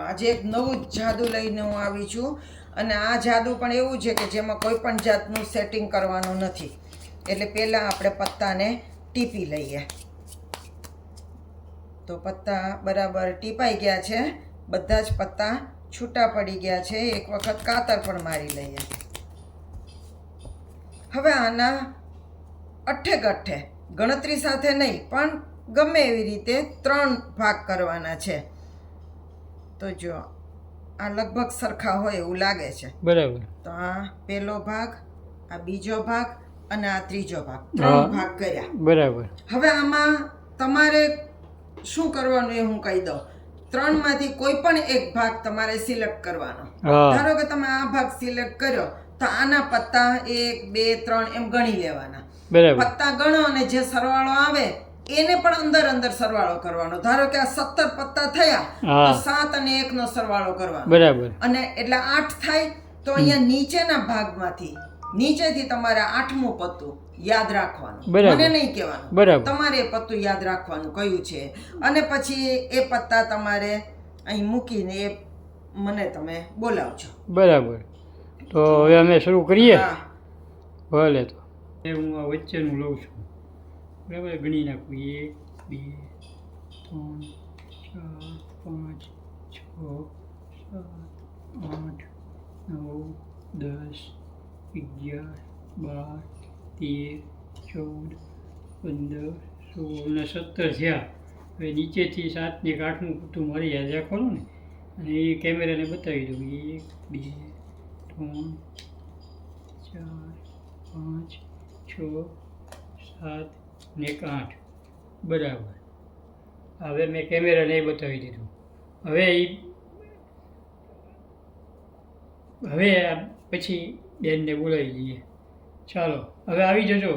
આજે એક નવું જાદુ લઈને હું આવી છું અને આ જાદુ પણ એવું છે કે જેમાં કોઈ પણ જાતનું સેટિંગ કરવાનું નથી. એટલે પહેલાં આપણે પત્તાને ટીપી લઈએ. તો પત્તા બરાબર ટીપાઈ ગયા છે, બધા જ પત્તા છૂટા પડી ગયા છે. એક વખત કાતર પણ મારી લઈએ. હવે આના અઠ્ઠે ગઠ્ઠે ગણતરી સાથે નહીં પણ ગમે એવી રીતે 3 ભાગ કરવાના છે. તો જો આ લગભગ સરખા હોય એવું લાગે છે. બરાબર. તો આ પહેલો ભાગ, આ બીજો ભાગ અને આ ત્રીજો ભાગ, 3 ભાગ કર્યા. બરાબર. હવે આમાં તમારે શું કરવાનું એ હું કહી દઉં. 3 માંથી કોઈ પણ એક ભાગ તમારે સિલેક્ટ કરવાનો. ધારો કે તમે આ ભાગ સિલેક્ટ કર્યો તો આના પત્તા 1 2 3 એમ ગણી લેવાના. પત્તા ગણો અને જે સરવાળો આવે એને પણ અંદર સરવાળો કરવાનો. ધારો કે આ 17 પત્તા થયા તો 7 અને 1 નો સરવાળો કરવાનો. બરાબર. અને એટલે 8 થાય તો અહીંયા નીચેના ભાગમાંથી નીચેથી તમારે 8મું પત્તું યાદ રાખવાનું. મને નહીં કહેવાનું, તમારે એ પત્તું યાદ રાખવાનું કયું છે. અને પછી એ પત્તા તમારે અહીં મૂકીને એ મને તમે બોલાવજો. બરાબર. તો હવે અમે શરૂ કરીએ. ભલે. તો હું આ વચ્ચેનું લઉં છું. બરાબર, ગણી નાખું. 1 2 3 4 5 6 7 8 9 10 11 12 13 14 15 16 અને 17 થયા. હવે નીચેથી 7 ને 8મું પત્તું મારી યાદ રાખવાનું ને, અને એ કેમેરાને બતાવી દઉં. 1 2 3 4 5 6 7 ને 8. બરાબર. હવે મેં કેમેરાને બતાવી દીધું. હવે પછી બેનને બોલાવી લઈએ. ચાલો, હવે આવી જજો.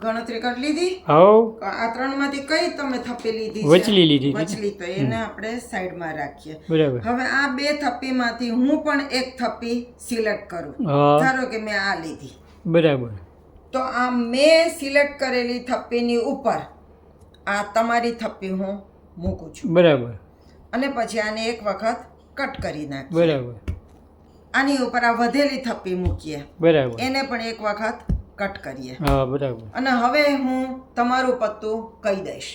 ગણતરી કરી લીધી? હા. આ 3 માંથી કઈ તમે થપ્પી લીધી? વચલી લીધી. વચલી, તો એને આપણે સાઈડમાં રાખીએ. બરાબર. હવે આ 2 થપ્પીમાંથી હું પણ એક થપ્પી સિલેક્ટ કરું. ધારો કે મેં આ લીધી. બરાબર. તો આ મેં સિલેક્ટ કરેલી થપ્પીની ઉપર આ તમારી થપ્પી હું મૂકું છું. બરાબર. અને પછી આને એક વખત કટ કરી નાખીએ. બરાબર. આની ઉપર આ વધેલી થપ્પી મૂકીએ. બરાબર. એને પણ એક વખત કટ કરીએ. હા, બરાબર. અને હવે હું તમારું પત્તું કહી દઈશ.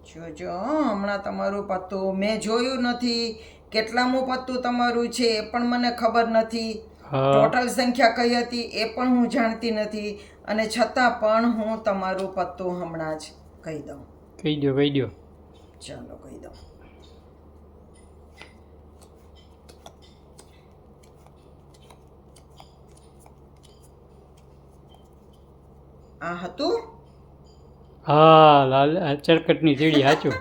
જોજો, હમણાં તમારું પત્તું મેં જોયું નથી. કેટલામું પત્તું તમારું છે એ પણ મને ખબર નથી. ટોટલ સંખ્યા કઈ હતી એ પણ હું જાણતી નથી. અને છતાં પણ હું તમારું પત્તું હમણાં જ કહી દઉં. કહી દો. ચાલો કહી દઉં. આ હતું? હા, લાલ ચરકટની સીડી. સાચું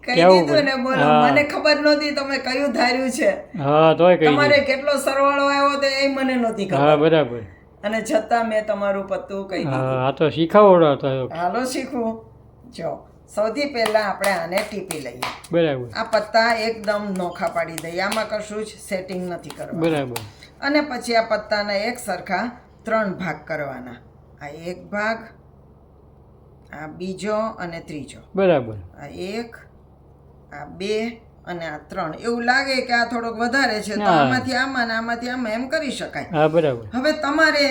કહી દીધું ને. બોલો, મને ખબર નહોતી તમે કયું ધાર્યું છે. હા, તોય કહી તમારે કેટલો સરવાળો આવ્યો તો એ મને નહોતી ખબર. હા, બરાબર. અને છતાં મેં તમારું પત્તું કહી દીધું. આ તો શીખવાડો તો. હાલો શીખવું. જો, સૌથી પહેલા આપણે આને ટીપી લઈએ. બરાબર. આ પત્તા એકદમ નોખા પાડી દઈએ. આમાં કશું જ સેટિંગ નથી કરવાનું. બરાબર. અને પછી આ પત્તાના એક સરખા 3 ભાગ કરવાના. આ એક ભાગ, આ બીજો અને ત્રીજો. બરાબર. આ 1, આ 2 અને આ 3. એવું લાગે કે આ થોડોક વધારે છે તો આમાંથી આમાં ને આમાંથી આમાં એમ કરી શકાય. હા, બરાબર. હવે તમારે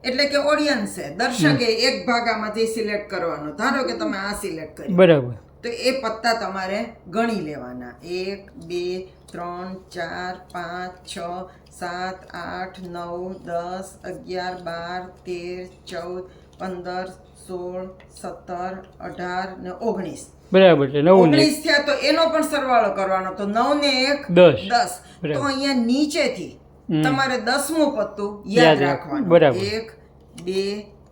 એટલે કે ઓડિયન્સે, દર્શકે એક ભાગ આમાંથી સિલેક્ટ કરવાનો. ધારો કે તમે આ સિલેક્ટ કર્યું. બરાબર. તો એ પત્તા તમારે ગણી લેવાના. 1 2 3 4 5 6 7 8 9 10 11 12 13 14 15 16 17 18 ને 19. બરાબર. 19 થયા તો એનો પણ સરવાળો કરવાનો. તો 9 ને 1 10. તો અહીંયા નીચેથી તમારે 10મું પત્તું યાદ રાખવાનું. 1 2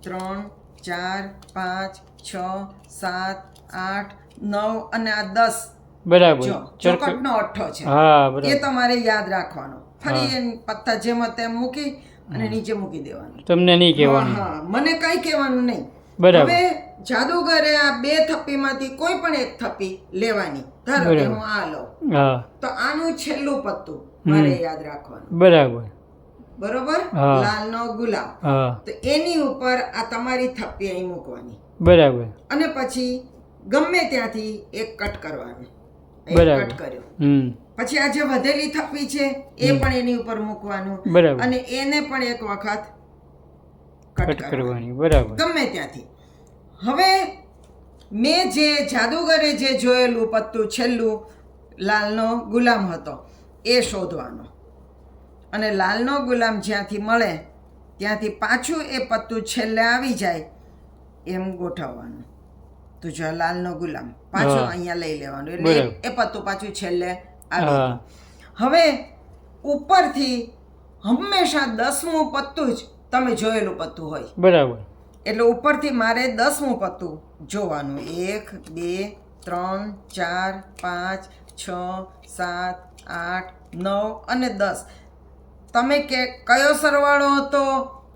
3 4 5 6 7 8 9 અને આ 10. બરાબર. ચોકટનો અઠ્ઠો છે એ તમારે યાદ રાખવાનો. ફરી એ પત્તા જેમ તેમ મૂકી અને નીચે મૂકી દેવાનું. તમને નહીં કહેવાનું. હા, મને કઈ કહેવાનું નહીં. હવે જાદુગરે આ 2 થપ્પીમાંથી કોઈ પણ એક થપ્પી લેવાની. ધારો કે હું આ લઉં તો આનું છેલ્લું પત્તું મારે યાદ રાખવાનું. બરોબર. લાલનો ગુલાબ. તો એની ઉપર આ તમારી થપ્પી અહીં મૂકવાની. બરાબર. અને પછી ગમે ત્યાંથી એક કટ કરવાનું. એ બરાબર. કટ કર્યો. હમ પછી આ જે વધેલી થપ્પી છે એ પણ એની ઉપર મૂકવાનું બરાબર. અને એને પણ એક વખત કટ કટ કરવાનું કરવાની બરાબર. ગમે ત્યાંથી. હવે મેં જે જાદુગરે જે જોયેલું પત્તું છેલ્લું લાલનો ગુલામ હતો એ શોધવાનો અને લાલનો ગુલામ જ્યાંથી મળે ત્યાંથી પાછું એ પત્તું છેલ્લે આવી જાય એમ ગોઠવવાનું. તો જો આ લાલનો ગુલામ પાછો હા. અહીંયા લઈ લેવાનું એટલે બરાબર. એ પત્તું પાછું છેલ્લે આવી હા. ગયું. હવે ઉપરથી હંમેશા 10મું પત્તું જ તમે જોયેલું પત્તું હોય બરાબર. એટલે ઉપરથી મારે 10મું પત્તું જોવાનું. 1 2 3 4 5 6 7 8 9 અને 10. તમે કયો સરવાળો હતો,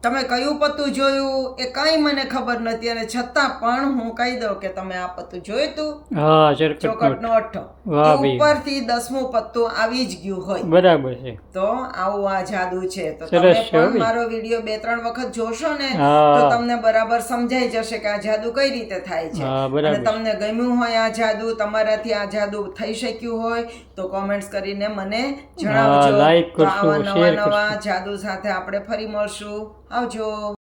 તમે કયું પત્તું જોયું એ કંઈ મને ખબર નથી અને છતાં પણ હું કહી દઉં કે તમે આ પત્તું જોયું હતું હા ચોકટ ચોકટનો અઠ્ઠો. વાહ એ ભાઈ. ઉપરથી 10મું પત્તું આવી જ ગયું હોય. બરાબર છે. તો આવું આ જાદુ છે. તો સરસ તમે છે પણ ભાઈ. મારો વિડીયો 2-3 વખત જોશો ને હા. તો તમને બરાબર સમજાઈ જશે કે આ જાદુ કઈ રીતે થાય છે. હા, અને બરાબર. તમને ગમ્યું હોય આ જાદુ, તમારાથી આ જાદુ થઈ શક્યું હોય તો કોમેન્ટ્સ કરીને મને જણાવજો. like તો કરશો, આવા share નવા કરશો. જાદુ સાથે આપણે ફરી મળશું. આવજો.